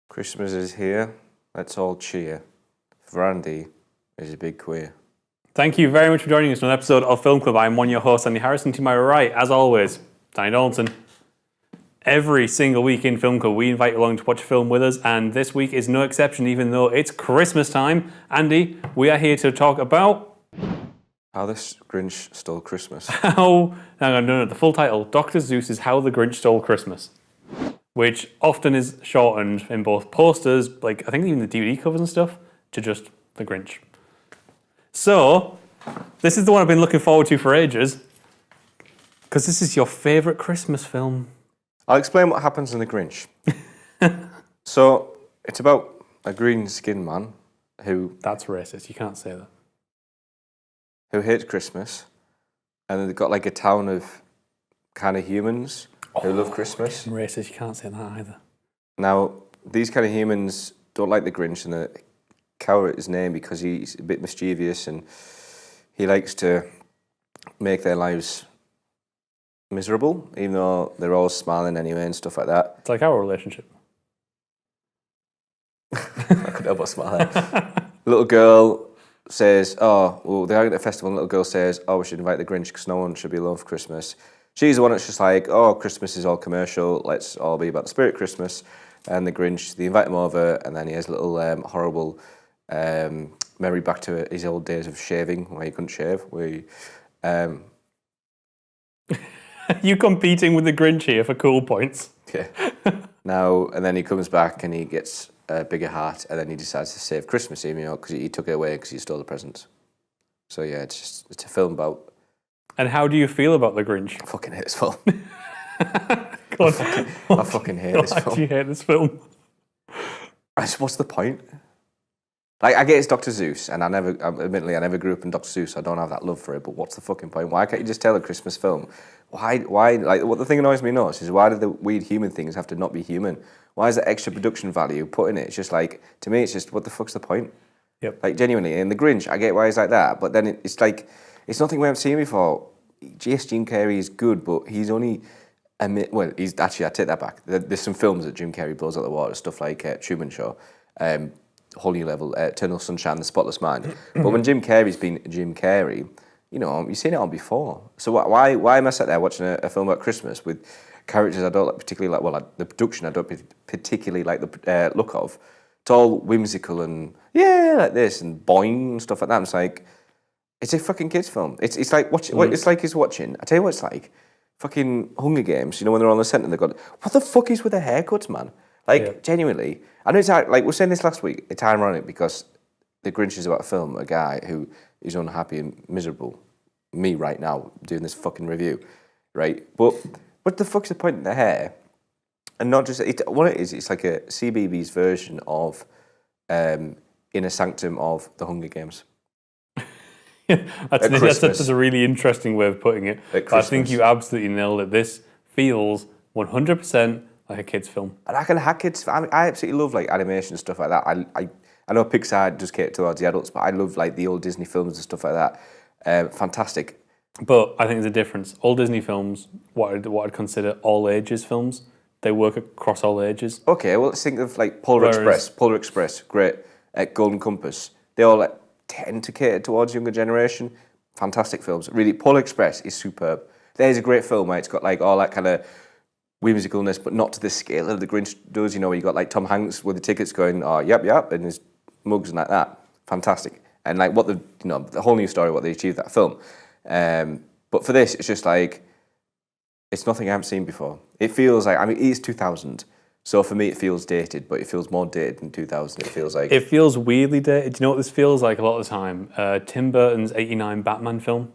Christmas is here. Let's all cheer. Randy is a big queer. Thank you very much for joining us on an episode of Film Club. I'm one of your hosts, Andy Harrison. To my right, as always, Danny Donaldson. Every single week in Film Club, we invite you along to watch a film with us, and this week is no exception, even though it's Christmas time. Andy, we are here to talk about... How the Grinch Stole Christmas. No, the full title, Dr. Seuss's How the Grinch Stole Christmas, which often is shortened in both posters, like I think even the DVD covers and stuff, to just The Grinch. So, this is the one I've been looking forward to for ages, because this is your favourite Christmas film. I'll explain what happens in The Grinch. So, it's about a green-skinned man who... That's racist, you can't say that. Who hates Christmas, and then they've got like a town of kind of humans who love Christmas. Racist, you can't say that either. Now, these kind of humans don't like the Grinch, and they cower at his name because he's a bit mischievous and he likes to make their lives miserable, even though they're all smiling anyway and stuff like that. It's like our relationship. I couldn't help but smile. Little girl says, they're having a festival, and little girl says, we should invite the Grinch because no one should be alone for Christmas. She's the one that's just like, Christmas is all commercial, let's all be about the spirit of Christmas. And the Grinch, they invite him over, and then he has a little horrible memory back to his old days of shaving, where he couldn't shave. You competing with the Grinch here for cool points. Yeah. And then he comes back and he gets a bigger heart, and then he decides to save Christmas, because he took it away because he stole the presents. So yeah, it's a film about... And how do you feel about the Grinch? I fucking hate this film. I fucking hate this film. Why do you hate this film? What's the point? Like, I get it's Dr. Seuss, and admittedly, I never grew up in Dr. Seuss, so I don't have that love for it, but what's the fucking point? Why can't you just tell a Christmas film? Why, like, what the thing annoys me most is why do the weird human things have to not be human? Why is the extra production value put in it? It's just like, to me, it's just, what the fuck's the point? Yep. Like, genuinely, in The Grinch, I get why he's like that, but then it's like, it's nothing we haven't seen before. Yes, Jim Carrey is good, but he's only... he's actually, I take that back. There's some films that Jim Carrey blows out the water, stuff like Truman Show, Whole New Level, Eternal Sunshine, The Spotless Mind. But when Jim Carrey's been Jim Carrey, you've seen it on before. So why am I sat there watching a film about Christmas with characters I don't like particularly like? Well, the production I don't particularly like the look of. It's all whimsical and like this and boing and stuff like that. I'm just like, it's a fucking kids film. It's like watching. It's like he's watching. I tell you what, it's like fucking Hunger Games. When they're on the set and they've got, what the fuck is with their haircuts, man? Like, genuinely. I know it's like we were saying this last week. It's ironic because The Grinch is about a film, a guy who is unhappy and miserable. Me right now doing this fucking review, right? But what the fuck's the point in the hair? And not just what it is. It's like a CBeebies version of Inner Sanctum of the Hunger Games. That's a really interesting way of putting it. I think you absolutely nailed it. This feels 100% like a kids' film. And I can hack kids. I absolutely love like animation and stuff like that. I know Pixar does cater towards the adults, but I love like the old Disney films and stuff like that. Fantastic. But I think there's a difference. All Disney films, what I'd consider all ages films, they work across all ages. Okay, well let's think of like Polar Express, great. Golden Compass, they all tend to cater towards younger generation. Fantastic films. Really, Polar Express is superb. There's a great film where it's got like all that kind of whimsicalness, but not to the scale that The Grinch does. Where you got like Tom Hanks with the tickets going, yep, and his mugs and like that. Fantastic. And like what the whole new story, what they achieved that film. But for this, it's just like, it's nothing I haven't seen before. It feels like, it is 2000. So for me, it feels dated, but it feels more dated than 2000. It feels like... It feels weirdly dated. Do you know what this feels like a lot of the time? Tim Burton's 89 Batman film.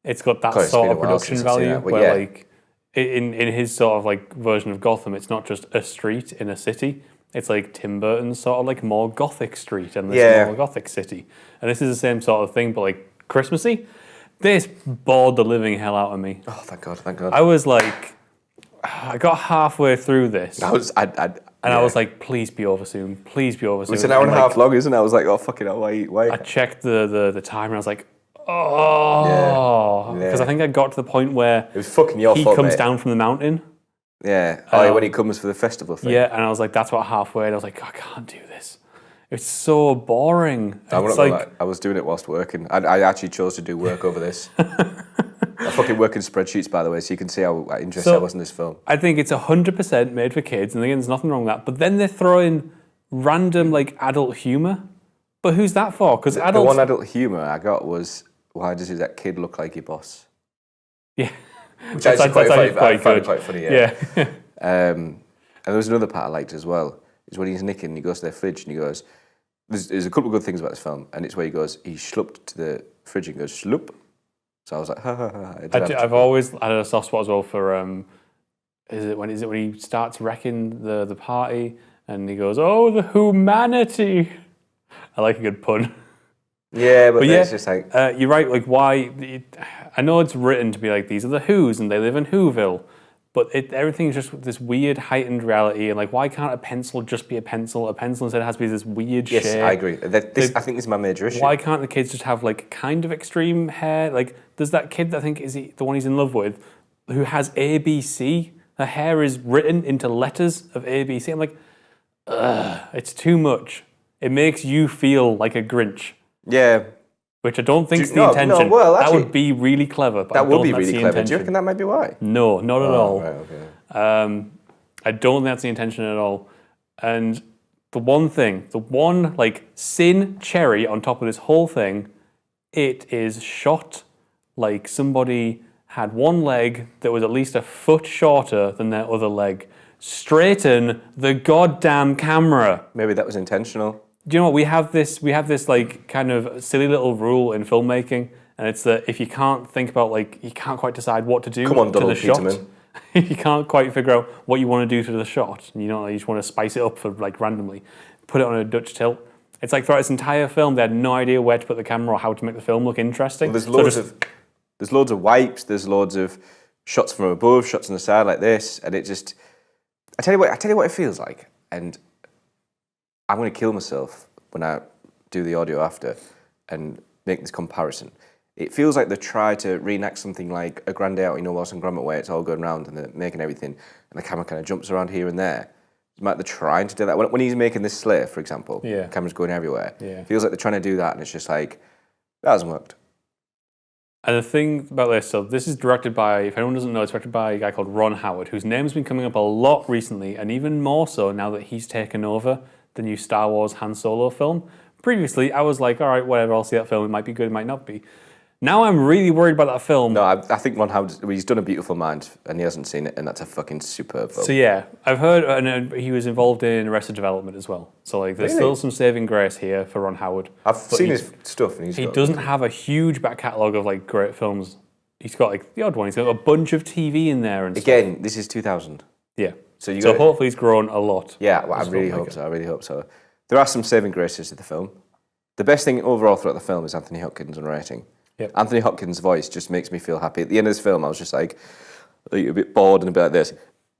It's got that sort of production value where like, in his sort of like version of Gotham, it's not just a street in a city. It's like Tim Burton's sort of like more gothic street and this more gothic city. And this is the same sort of thing, but like Christmassy. This bored the living hell out of me. Oh, thank God, thank God. I was like... I got halfway through this. I was like, please be over soon. Please be over soon. It's an hour and a half long, isn't it? I was like, oh, fucking hell, why? I checked the timer and I was like, because I think I got to the point where it was fucking your fault, he comes down from the mountain Yeah. Oh, yeah, when he comes for the festival thing. Yeah, and I was like, that's about halfway, and I was like, I can't do this. It's so boring. I'm It's not gonna like, lie, I was doing it whilst working. I actually chose to do work over this. I fucking work in spreadsheets, by the way, so you can see how interested I was in this film. I think it's 100% made for kids, and again, there's nothing wrong with that. But then they're throwing random like adult humor. But who's that for? Because The adults. one adult humor I got was, why does that kid look like your boss? Yeah, Which I actually quite found it good. quite funny. Yeah. Yeah. And there was another part I liked as well. Is when he's nicking, he goes to their fridge and he goes, there's a couple of good things about this film, and it's where he goes, he schlupped to the fridge and goes, schlup. So I was like, ha ha ha. I've always had a soft spot as well for is it when he starts wrecking the party and he goes, oh, the humanity. I like a good pun. Yeah, but yeah, it's just like you're right. Like why? I know it's written to be like these are the Who's and they live in Whoville, but everything's just this weird heightened reality. And like, why can't a pencil just be a pencil? A pencil instead has to be this weird shape. Yes, I agree. I think this is my major issue. Why can't the kids just have like kind of extreme hair? Like, there's that kid that I think is the one he's in love with, who has ABC. Her hair is written into letters of ABC. I'm like, it's too much. It makes you feel like a Grinch. Yeah. Which I don't think is the intention. No, well, actually, that would be really clever. But that would be really clever. Intention. Do you reckon that might be why? No, not at all. Right, okay. I don't think that's the intention at all. And the one like sin cherry on top of this whole thing, it is shot like somebody had one leg that was at least a foot shorter than their other leg. Straighten the goddamn camera. Maybe that was intentional. Do you know what we have this like kind of silly little rule in filmmaking, and it's that if you can't think about like you can't quite decide what to do to the shot, you can't quite figure out what you want to do to the shot, and you just want to spice it up for like randomly, put it on a Dutch tilt. It's like throughout this entire film, they had no idea where to put the camera or how to make the film look interesting. Well, there's loads of wipes, there's loads of shots from above, shots on the side like this, and it just I tell you what it feels like, and I'm going to kill myself when I do the audio after and make this comparison. It feels like they try to reenact something like a Grand Day Out, Wallace and Gromit, where it's all going around and they're making everything, and the camera kind of jumps around here and there. It's like they're trying to do that. When he's making this sleigh, for example, the camera's going everywhere. Yeah. It feels like they're trying to do that, and it's just like, that hasn't worked. And the thing about this, so this is directed by, if anyone doesn't know, it's directed by a guy called Ron Howard, whose name's been coming up a lot recently, and even more so now that he's taken over the new Star Wars Han Solo film. Previously, I was like, all right, whatever, I'll see that film. It might be good, it might not be. Now I'm really worried about that film. No, I think Ron Howard, he's done A Beautiful Mind, and he hasn't seen it, and that's a fucking superb film. So yeah, I've heard, and he was involved in Arrested Development as well. So like, there's still some saving grace here for Ron Howard. I've seen his stuff, and he doesn't have a huge back catalogue of like great films. He's got like the odd one. He's got a bunch of TV in there and Again, stuff. This is 2000. Yeah. So hopefully he's grown a lot. Yeah, well, I really hope so. There are some saving graces to the film. The best thing overall throughout the film is Anthony Hopkins' narrating. Yep. Anthony Hopkins' voice just makes me feel happy. At the end of this film, I was just like a bit bored and a bit like this.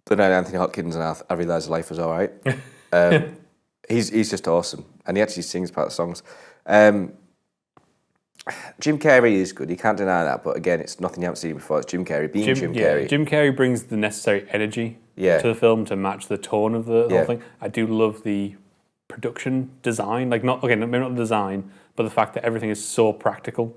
But then Anthony Hopkins, and I realised life was all right. He's just awesome. And he actually sings part of the songs. Jim Carrey is good. You can't deny that. But again, it's nothing you haven't seen before. It's Jim Carrey being Jim Carrey. Jim Carrey brings the necessary energy to the film to match the tone of the whole thing. I do love the production design. Like, maybe not the design, but the fact that everything is so practical.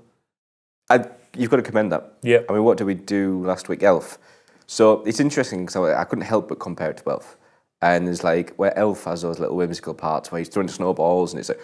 You've got to commend that. Yeah. I mean, what did we do last week? Elf. So it's interesting because I couldn't help but compare it to Elf. And there's like where Elf has those little whimsical parts where he's throwing snowballs and it's like,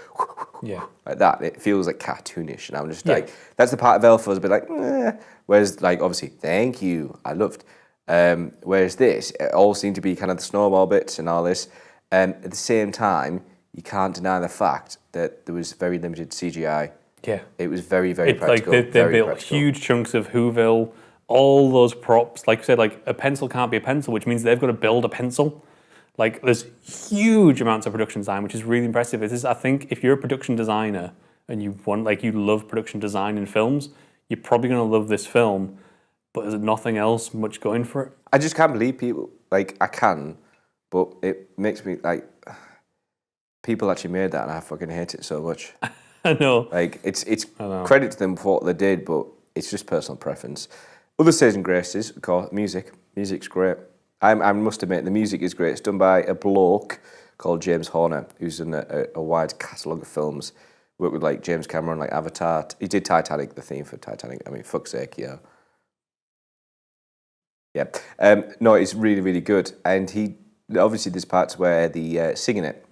like that. It feels like cartoonish. And I'm just like, that's the part of Elf I was a bit like, Whereas, like, obviously, thank you, I loved. Whereas this, it all seemed to be kind of the snowball bits and all this. At the same time, you can't deny the fact that there was very limited CGI. Yeah. It was very, very practical. Like they built huge chunks of Whoville, all those props. Like I said, like a pencil can't be a pencil, which means they've got to build a pencil. Like there's huge amounts of production design, which is really impressive. I think if you're a production designer and you love production design in films, you're probably going to love this film, but there's nothing else much going for it. I just can't believe people, like I can, but it makes me like, people actually made that and I fucking hate it so much. I know. Like, it's credit to them for what they did, but it's just personal preference. Other saving graces, of course, music. Music's great. I must admit, the music is great. It's done by a bloke called James Horner, who's done a wide catalogue of films. Worked with like James Cameron, like Avatar. He did Titanic, the theme for Titanic. I mean, fuck's sake, yeah. Yeah. No, it's really, really good. And he obviously there's parts where the singing it.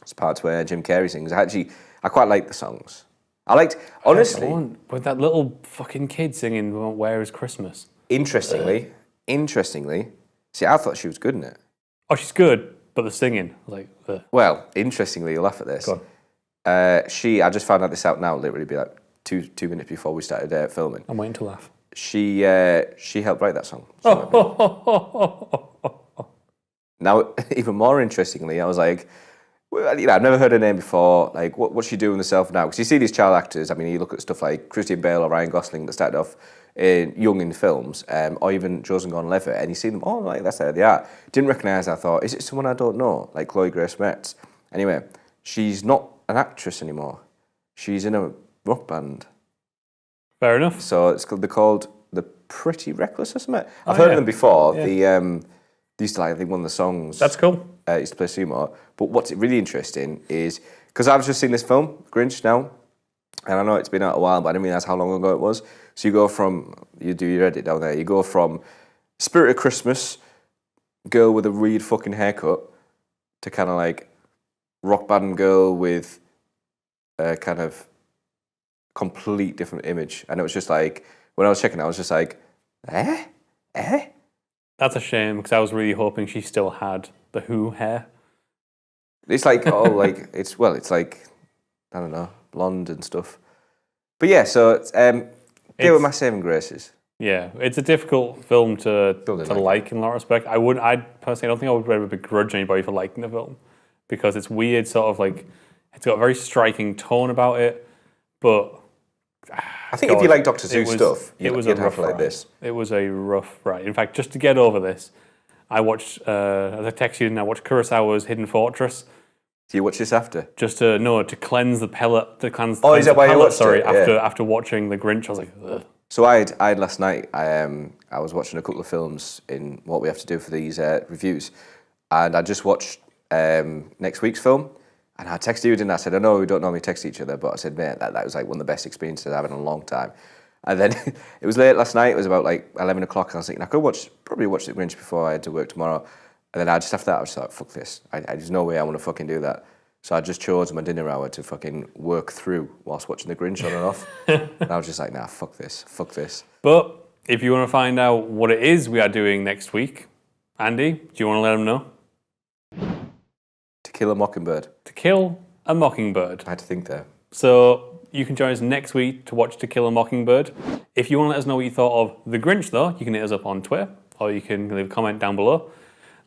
There's parts where Jim Carrey sings. I quite like the songs. I liked honestly with that little fucking kid singing "Where Is Christmas." Interestingly, see, I thought she was good in it. Oh, she's good, but the singing, like. Well, interestingly, you'll laugh at this. Go on. I just found out this out now, literally be like two minutes before we started filming. I'm waiting to laugh. She helped write that song. Now, even more interestingly, I was like, well, I've never heard her name before. Like, what's she doing herself now? Because you see these child actors. I mean, you look at stuff like Christian Bale or Ryan Gosling that started off young in films, or even Joseph Gordon-Levitt, and you see them, oh, like that's how they are. Didn't recognise her. I thought, is it someone I don't know, like Chloe Grace Moretz? Anyway, she's not an actress anymore. She's in a rock band. Fair enough. So they're called the Pretty Reckless or something. I've heard of them before. Yeah. They used to like, I think one of the songs. That's cool. Used to play sumo. But what's really interesting is because I've just seen this film, Grinch, now, and I know it's been out a while, but I didn't realise how long ago it was. So you go from you do your edit down there. You go from Spirit of Christmas, girl with a weird fucking haircut, to kind of like rock band girl with a kind of complete different image. And it was just like, when I was checking, I was just like, eh? That's a shame, because I was really hoping she still had the Who hair. It's like, it's like, I don't know, blonde and stuff. But yeah, so give her my saving graces. Yeah, it's a difficult film to like in a lot of respect. I personally don't think I would ever begrudge anybody for liking the film, because it's weird, sort of like, it's got a very striking tone about it, but I think if you like Doctor Seuss stuff, it was a rough ride. Like this. It was a rough ride. In fact, just to get over this, I watched, as I texted you, I watched Kurosawa's Hidden Fortress. Do you watch this after? Just to cleanse the palate, is that why you watched it? After watching The Grinch, I was like, ugh. So I had last night, I was watching a couple of films in what we have to do for these reviews, and I just watched next week's film. And I texted you, didn't I? I said, I know we don't normally text each other, but I said, mate, that was like one of the best experiences I've had in a long time. And then it was late last night. It was about like 11 o'clock. And I was thinking, I could probably watch The Grinch before I had to work tomorrow. And then after that, I was like, fuck this. There's no way I want to fucking do that. So I just chose my dinner hour to fucking work through whilst watching The Grinch on and off. And I was just like, nah, fuck this. But if you want to find out what it is we are doing next week, Andy, do you want to let them know? To Kill a Mockingbird. To Kill a Mockingbird. I had to think there. So you can join us next week to watch To Kill a Mockingbird. If you want to let us know what you thought of The Grinch, though, you can hit us up on Twitter, or you can leave a comment down below,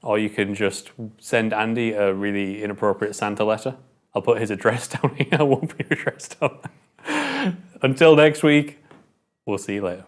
or you can just send Andy a really inappropriate Santa letter. I'll put his address down here. I won't put your address down there. Until next week, we'll see you later.